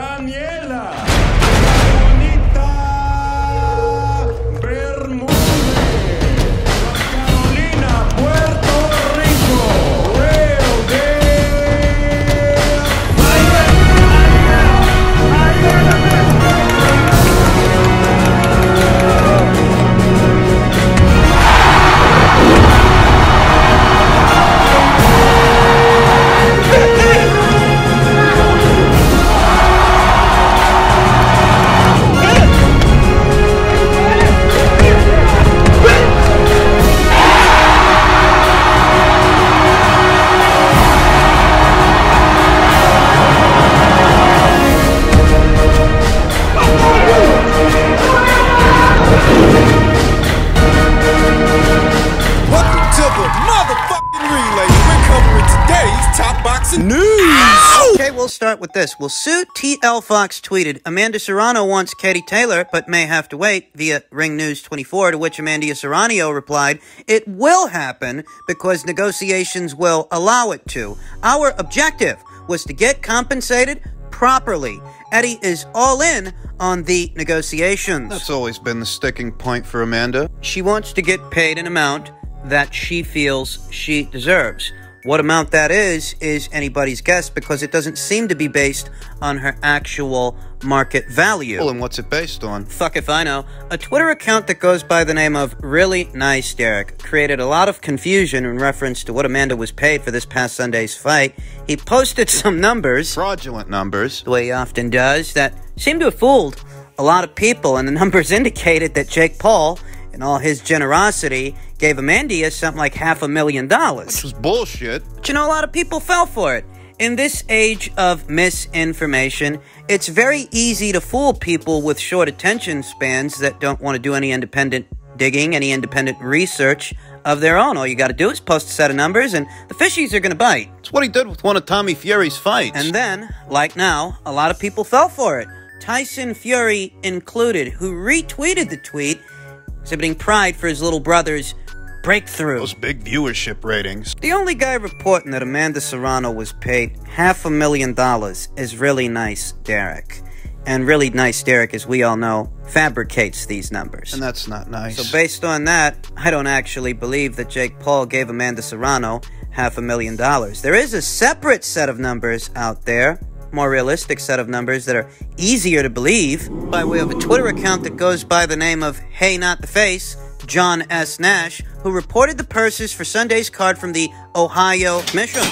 Daniela, Bonita, Bermúdez, Carolina, Puerto Rico, Real de... Okay, we'll start with this. Will Sue T.L. Fox tweeted, Amanda Serrano wants Katie Taylor, but may have to wait, via Ring News 24, to which Amanda Serrano replied, it will happen because negotiations will allow it to. Our objective was to get compensated properly. Eddie is all in on the negotiations. That's always been the sticking point for Amanda. She wants to get paid an amount that she feels she deserves. What amount that is anybody's guess because it doesn't seem to be based on her actual market value. Well, and what's it based on? Fuck if I know. A Twitter account that goes by the name of Really Nice Derek created a lot of confusion in reference to what Amanda was paid for this past Sunday's fight. He posted some numbers. Fraudulent numbers. The way he often does, that seemed to have fooled a lot of people, and the numbers indicated that Jake Paul, in all his generosity, gave Amanda something like $500,000. Which was bullshit. But you know, a lot of people fell for it. In this age of misinformation, it's very easy to fool people with short attention spans that don't want to do any independent digging, any independent research of their own. All you got to do is post a set of numbers, and the fishies are going to bite. It's what he did with one of Tommy Fury's fights. And then, like now, a lot of people fell for it. Tyson Fury included, who retweeted the tweet, exhibiting pride for his little brother's breakthrough. Those big viewership ratings. The only guy reporting that Amanda Serrano was paid $500,000 is Really Nice Derek. And Really Nice Derek, as we all know, fabricates these numbers. And that's not nice. So based on that, I don't actually believe that Jake Paul gave Amanda Serrano $500,000. There is a separate set of numbers out there, more realistic set of numbers that are easier to believe, by way of a Twitter account that goes by the name of Hey Not the Face, John S. Nash, who reported the purses for Sunday's card from the Ohio Mission.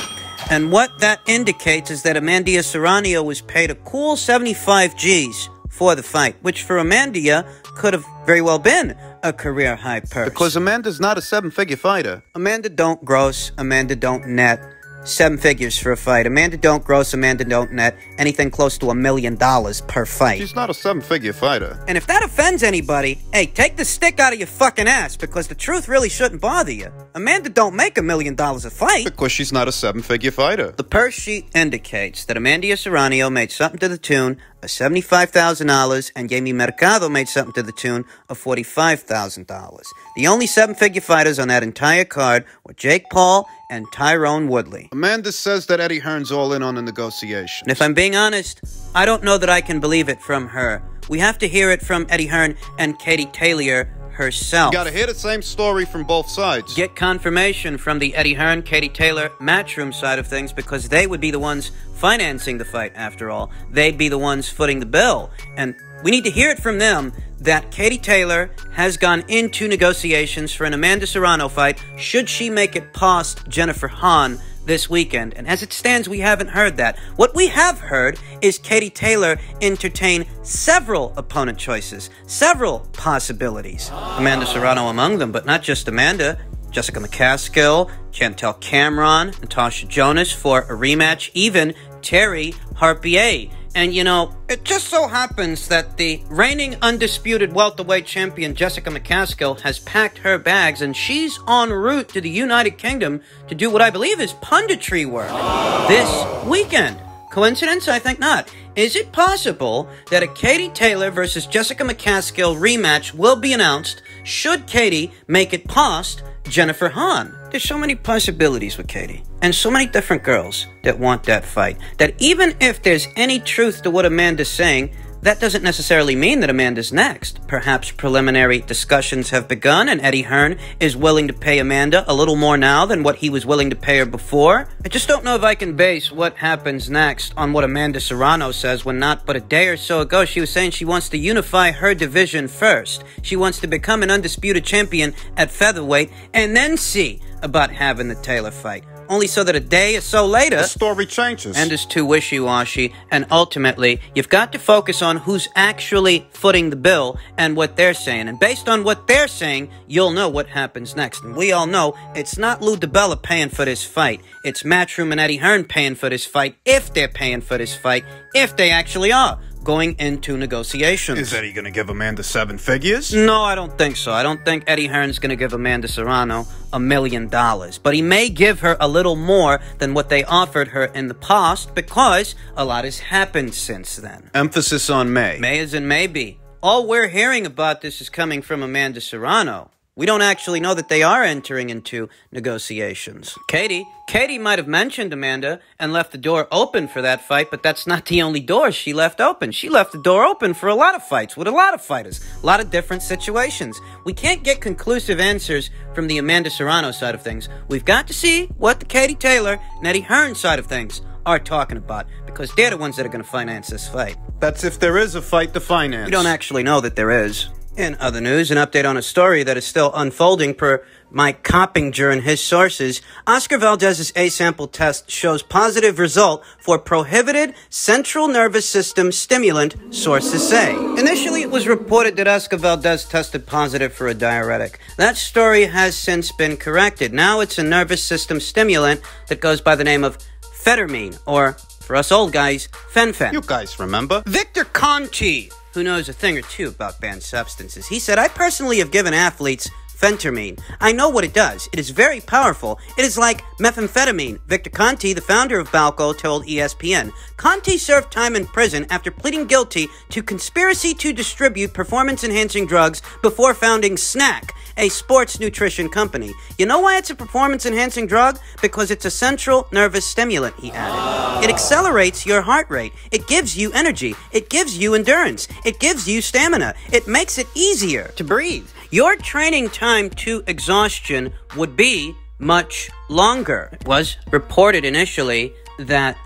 And what that indicates is that Amanda Serrano was paid a cool 75 G's for the fight, which for Amanda could have very well been a career high purse. Because Amanda's not a seven-figure fighter. Amanda don't gross, Amanda don't net 7 figures for a fight. Amanda don't gross, Amanda don't net anything close to $1 million per fight. She's not a seven-figure fighter. And if that offends anybody, hey, take the stick out of your fucking ass, because the truth really shouldn't bother you. Amanda don't make $1 million a fight. Because she's not a seven-figure fighter. The purse sheet indicates that Amanda Serrano made something to the tune of $75,000, and Jamie Mercado made something to the tune of $45,000. The only seven-figure fighters on that entire card were Jake Paul and Tyrone Woodley. Amanda says that Eddie Hearn's all in on the negotiation. And if I'm being honest, I don't know that I can believe it from her. We have to hear it from Eddie Hearn and Katie Taylor herself. You gotta hear the same story from both sides. Get confirmation from the Eddie Hearn, Katie Taylor matchroom side of things, because they would be the ones financing the fight, after all. They'd be the ones footing the bill. And we need to hear it from them that Katie Taylor has gone into negotiations for an Amanda Serrano fight should she make it past Jennifer Hahn this weekend. And as it stands, we haven't heard that. What we have heard is Katie Taylor entertain several opponent choices, several possibilities. Amanda Serrano among them, but not just Amanda. Jessica McCaskill, Chantel Cameron, Natasha Jonas for a rematch, even Terry Harpier. And, you know, it just so happens that the reigning undisputed welterweight champion Jessica McCaskill has packed her bags, and she's en route to the United Kingdom to do what I believe is punditry work this weekend. Coincidence? I think not. Is it possible that a Katie Taylor versus Jessica McCaskill rematch will be announced should Katie make it past Jennifer Hahn? there's so many possibilities with Katie, and so many different girls that want that fight, that even if there's any truth to what Amanda's saying, that doesn't necessarily mean that Amanda's next. Perhaps preliminary discussions have begun and Eddie Hearn is willing to pay Amanda a little more now than what he was willing to pay her before. I just don't know if I can base what happens next on what Amanda Serrano says when not but a day or so ago she was saying she wants to unify her division first. She wants to become an undisputed champion at featherweight and then see about having the Taylor fight. Only so that a day or so later, The story changes. and is too wishy-washy, and ultimately, you've got to focus on who's actually footing the bill and what they're saying. And based on what they're saying, you'll know what happens next. And we all know it's not Lou DiBella paying for this fight. It's Matchroom and Eddie Hearn paying for this fight, if they're paying for this fight, if they actually are going into negotiations. Is Eddie gonna give Amanda 7 figures? No, I don't think so. I don't think Eddie Hearn's going to give Amanda Serrano $1 million. But he may give her a little more than what they offered her in the past because a lot has happened since then. Emphasis on may. May as in maybe. All we're hearing about this is coming from Amanda Serrano. We don't actually know that they are entering into negotiations. Katie might have mentioned Amanda and left the door open for that fight, but that's not the only door she left open. She left the door open for a lot of fights with a lot of fighters, a lot of different situations. We can't get conclusive answers from the Amanda Serrano side of things. We've got to see what the Katie Taylor and Eddie Hearn side of things are talking about, because they're the ones that are going to finance this fight. That's if there is a fight to finance. We don't actually know that there is. In other news, an update on a story that is still unfolding per Mike Coppinger and his sources. Oscar Valdez's A-sample test shows positive result for prohibited central nervous system stimulant, sources say. Initially, it was reported that Oscar Valdez tested positive for a diuretic. That story has since been corrected. Now it's a nervous system stimulant that goes by the name of phetermine, or, for us old guys, fen-phen. You guys remember? Victor Conti, who knows a thing or two about banned substances, he said, I personally have given athletes phentermine. I know what it does. It is very powerful. It is like methamphetamine. Victor Conti, the founder of Balco, told ESPN. Conti served time in prison after pleading guilty to conspiracy to distribute performance-enhancing drugs before founding Snack, a sports nutrition company. You know why it's a performance-enhancing drug? Because it's a central nervous stimulant, he added. It accelerates your heart rate. It gives you energy. It gives you endurance. It gives you stamina. It makes it easier to breathe. Your training time to exhaustion would be much longer. It was reported initially that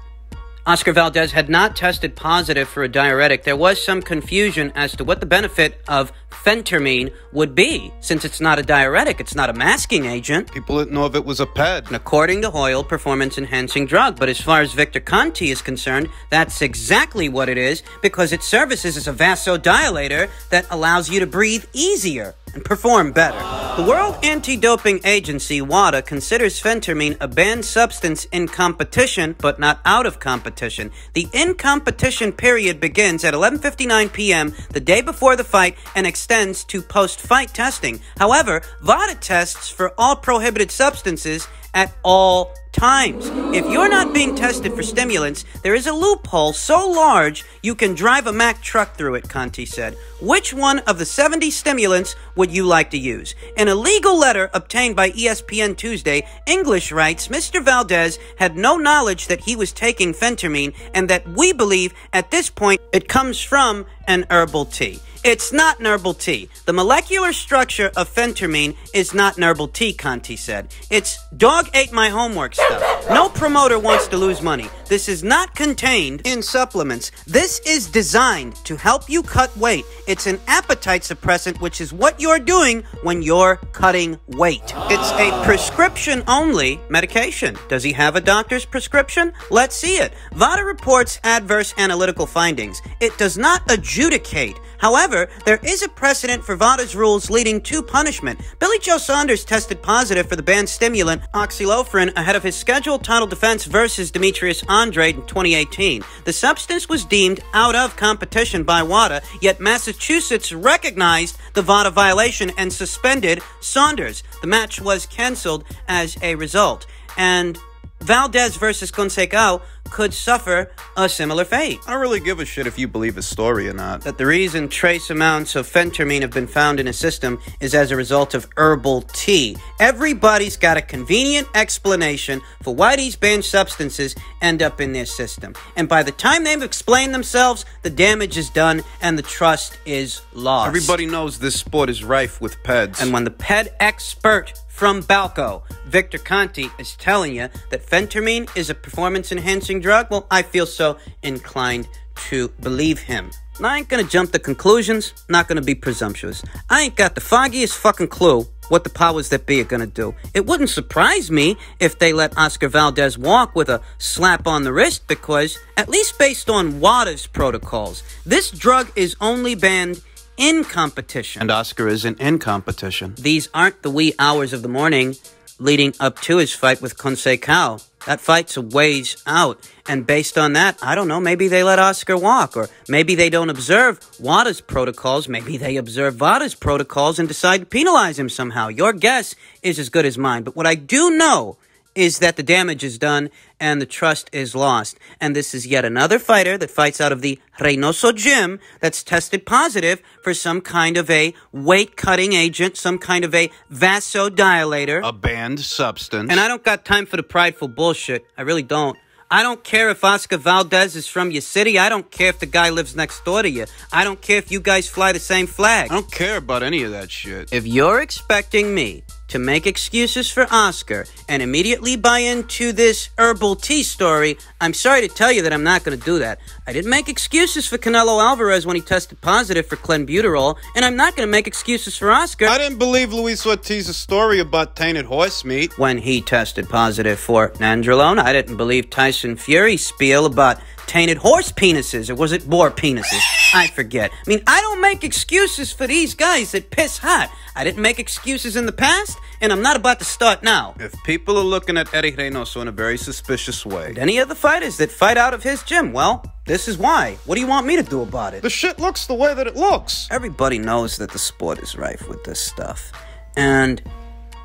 Oscar Valdez had not tested positive for a diuretic. There was some confusion as to what the benefit of phentermine would be, since it's not a diuretic, it's not a masking agent. People didn't know if it was a PED. And according to Hoyle, performance-enhancing drug. But as far as Victor Conti is concerned, that's exactly what it is, because it services as a vasodilator that allows you to breathe easier and perform better. The World Anti-Doping Agency, WADA, considers phentermine a banned substance in competition, but not out of competition. The in-competition period begins at 11:59 p.m. the day before the fight and extends to post-fight testing. However, WADA tests for all prohibited substances at all times. If you're not being tested for stimulants, there is a loophole so large you can drive a Mack truck through it, Conti said. Which one of the 70 stimulants would you like to use? In a legal letter obtained by ESPN Tuesday, English writes, Mr. Valdez had no knowledge that he was taking phentermine and that we believe at this point it comes from an herbal tea. It's not an herbal tea. The molecular structure of phentermine is not an herbal tea, Conti said. It's dog ate my homework stuff. No promoter wants to lose money. This is not contained in supplements. This is designed to help you cut weight. It's an appetite suppressant, which is what you're doing when you're cutting weight. It's a prescription-only medication. Does he have a doctor's prescription? Let's see it. VADA reports adverse analytical findings. It does not adjudicate. However, there is a precedent for VADA's rules leading to punishment. Billy Joe Saunders tested positive for the banned stimulant oxyloferin ahead of his scheduled title defense versus Demetrius Andrade in 2018. The substance was deemed out of competition by WADA, yet Massachusetts recognized the VADA violation and suspended Saunders. The match was canceled as a result. And Valdez versus Conceição could suffer a similar fate. I don't really give a shit if you believe his story or not. That the reason trace amounts of phentermine have been found in his system is as a result of herbal tea. Everybody's got a convenient explanation for why these banned substances end up in their system. And by the time they've explained themselves, the damage is done and the trust is lost. Everybody knows this sport is rife with peds. And when the ped expert from Balco, Victor Conti, is telling you that phentermine is a performance-enhancing drug, well, I feel so inclined to believe him. I ain't gonna jump to conclusions, not gonna be presumptuous. I ain't got the foggiest fucking clue what the powers that be are gonna do. It wouldn't surprise me if they let Oscar Valdez walk with a slap on the wrist because, at least based on WADA's protocols, this drug is only banned in competition. And Oscar isn't in competition. These aren't the wee hours of the morning leading up to his fight with Conceição. That fight's a ways out. And based on that, I don't know, maybe they let Oscar walk. Or maybe they don't observe WADA's protocols. Maybe they observe VADA's protocols and decide to penalize him somehow. Your guess is as good as mine. But what I do know is that the damage is done and the trust is lost. And this is yet another fighter that fights out of the Reynoso gym that's tested positive for some kind of a weight-cutting agent, some kind of a vasodilator. A banned substance. And I don't got time for the prideful bullshit. I really don't. I don't care if Oscar Valdez is from your city. I don't care if the guy lives next door to you. I don't care if you guys fly the same flag. I don't care about any of that shit. If you're expecting me to make excuses for Oscar and immediately buy into this herbal tea story, I'm sorry to tell you that I'm not going to do that. I didn't make excuses for Canelo Alvarez when he tested positive for clenbuterol, and I'm not going to make excuses for Oscar. I didn't believe Luis Ortiz's story about tainted horse meat when he tested positive for nandrolone. I didn't believe Tyson Fury's spiel about tainted horse penises, or was it boar penises? I forget. I mean, I don't make excuses for these guys that piss hot. I didn't make excuses in the past, and I'm not about to start now. If people are looking at Eddie Reynoso in a very suspicious way. And any of the fighters that fight out of his gym, well, this is why. What do you want me to do about it? The shit looks the way that it looks. Everybody knows that the sport is rife with this stuff. And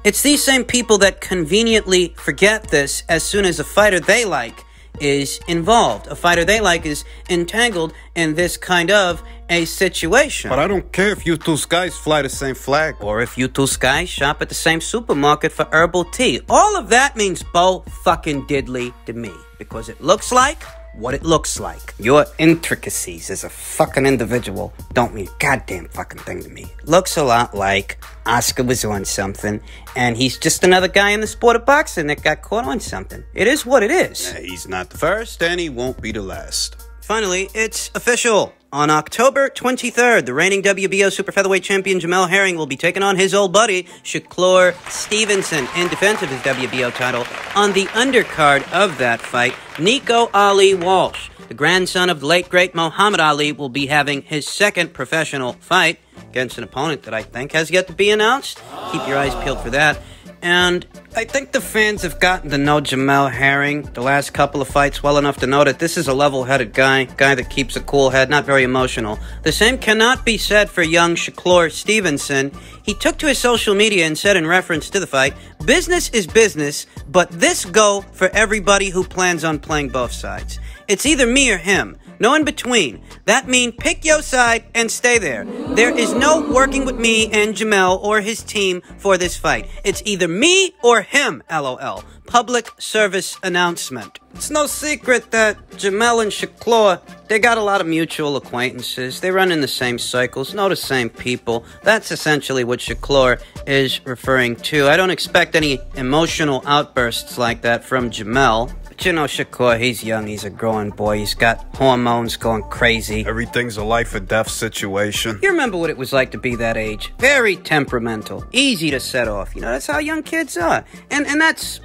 it's these same people that conveniently forget this as soon as a fighter they like is involved. A fighter they like is entangled in this kind of a situation. But I don't care if you two guys fly the same flag. Or if you two guys shop at the same supermarket for herbal tea. All of that means bo fucking diddly to me. Because it looks like what it looks like. Your intricacies as a fucking individual don't mean a goddamn fucking thing to me. Looks a lot like Oscar was on something, and he's just another guy in the sport of boxing that got caught on something. It is what it is. He's not the first, and he won't be the last. Finally, it's official. On October 23rd, the reigning WBO super featherweight champion Jamel Herring will be taking on his old buddy, Shakur Stevenson, in defense of his WBO title. On the undercard of that fight, Nico Ali Walsh, the grandson of the late great Muhammad Ali, will be having his second professional fight against an opponent that I think has yet to be announced. Keep your eyes peeled for that. And I think the fans have gotten to know Jamel Herring the last couple of fights well enough to know that this is a level-headed guy that keeps a cool head, not very emotional. The same cannot be said for young Shakur Stevenson. He took to his social media and said in reference to the fight, "Business is business, but this go for everybody who plans on playing both sides. It's either me or him. No in between. That mean pick your side and stay there. There is no working with me and Jamel or his team for this fight. It's either me or him, LOL. Public service announcement." It's no secret that Jamel and Shakur, they got a lot of mutual acquaintances. They run in the same cycles, know the same people. That's essentially what Shakur is referring to. I don't expect any emotional outbursts like that from Jamel. But you know, Shakur, he's young, he's a growing boy, he's got hormones going crazy. Everything's a life or death situation. You remember what it was like to be that age. Very temperamental, easy to set off. You know, that's how young kids are. And that's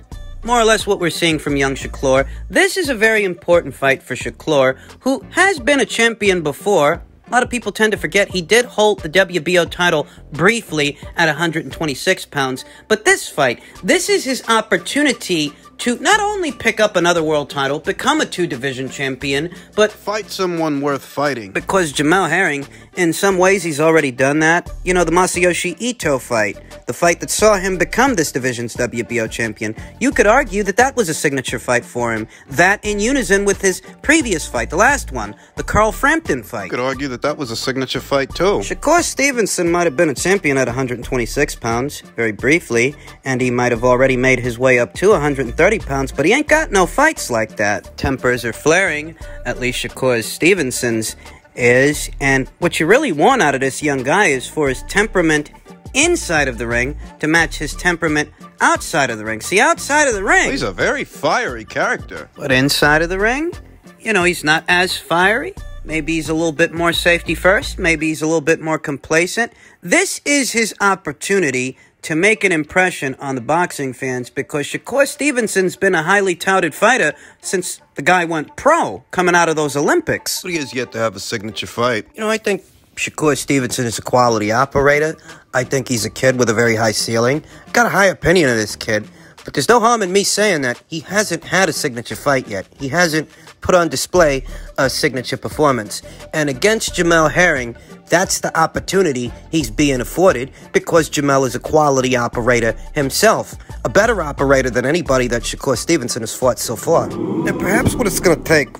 more or less what we're seeing from young Shakur. This is a very important fight for Shakur, who has been a champion before. A lot of people tend to forget he did hold the WBO title briefly at 126 pounds. But this fight, this is his opportunity to not only pick up another world title, become a 2-division champion, but Fight someone worth fighting. because Jamel Herring, in some ways, he's already done that. You know, the Masayoshi Ito fight, the fight that saw him become this division's WBO champion. You could argue that that was a signature fight for him. That in unison with his previous fight, the last one, the Carl Frampton fight. You could argue that that was a signature fight, too. Shakur Stevenson might have been a champion at 126 pounds, very briefly, and he might have already made his way up to 130 pounds, but he ain't got no fights like that. Tempers are flaring, at least Shakur Stevenson's is, and what you really want out of this young guy is for his temperament inside of the ring to match his temperament outside of the ring. See, outside of the ring... He's a very fiery character. But inside of the ring, you know, he's not as fiery. Maybe he's a little bit more safety first. Maybe he's a little bit more complacent. This is his opportunity to make an impression on the boxing fans because Shakur Stevenson's been a highly touted fighter since the guy went pro coming out of those Olympics. But he has yet to have a signature fight. You know, I think Shakur Stevenson is a quality operator. I think he's a kid with a very high ceiling. Got a high opinion of this kid. But there's no harm in me saying that he hasn't had a signature fight yet. He hasn't put on display a signature performance. And against Jamel Herring, that's the opportunity he's being afforded because Jamel is a quality operator himself. A better operator than anybody that Shakur Stevenson has fought so far. And perhaps what it's going to take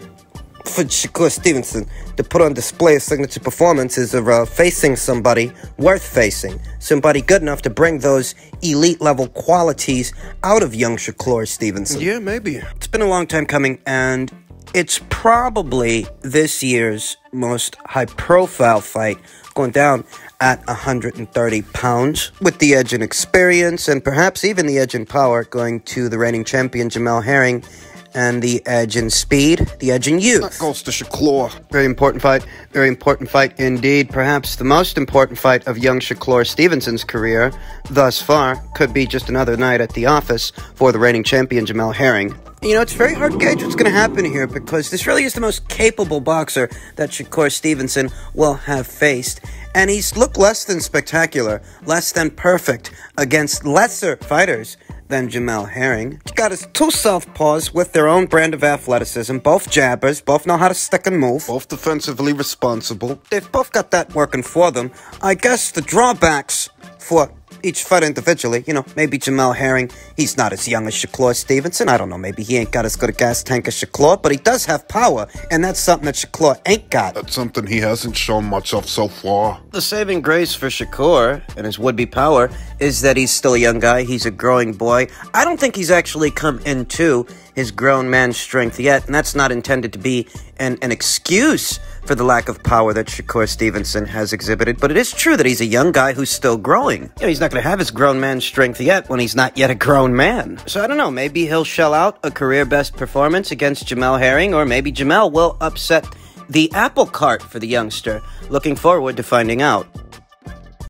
for Shakur Stevenson to put on display a signature performance is of facing somebody worth facing. Somebody good enough to bring those elite-level qualities out of young Shakur Stevenson. Yeah, maybe. It's been a long time coming, and it's probably this year's most high-profile fight, going down at 130 pounds, with the edge in experience, and perhaps even the edge in power, going to the reigning champion, Jamel Herring, and the edge in speed, the edge in youth. That goes to Shakur. Very important fight indeed. Perhaps the most important fight of young Shakur Stevenson's career thus far. Could be just another night at the office for the reigning champion, Jamel Herring. You know, it's very hard to gauge what's going to happen here because this really is the most capable boxer that Shakur Stevenson will have faced. And he's looked less than spectacular, less than perfect against lesser fighters than Jamel Herring. He got his two southpaws with their own brand of athleticism, both jabbers, both know how to stick and move. Both defensively responsible. They've both got that working for them. I guess the drawbacks for each fighter individually, you know, maybe Jamel Herring, he's not as young as Shakur Stevenson. I don't know, maybe he ain't got as good a gas tank as Shakur, but he does have power, and that's something that Shakur ain't got. That's something he hasn't shown much of so far. The saving grace for Shakur and his would-be power is that he's still a young guy. He's a growing boy. I don't think he's actually come into his grown man strength yet, and that's not intended to be an excuse for the lack of power that Shakur Stevenson has exhibited, but it is true that he's a young guy who's still growing. You know, he's not going to have his grown man strength yet when he's not yet a grown man. So I don't know, maybe he'll shell out a career-best performance against Jamel Herring, or maybe Jamel will upset the apple cart for the youngster. Looking forward to finding out.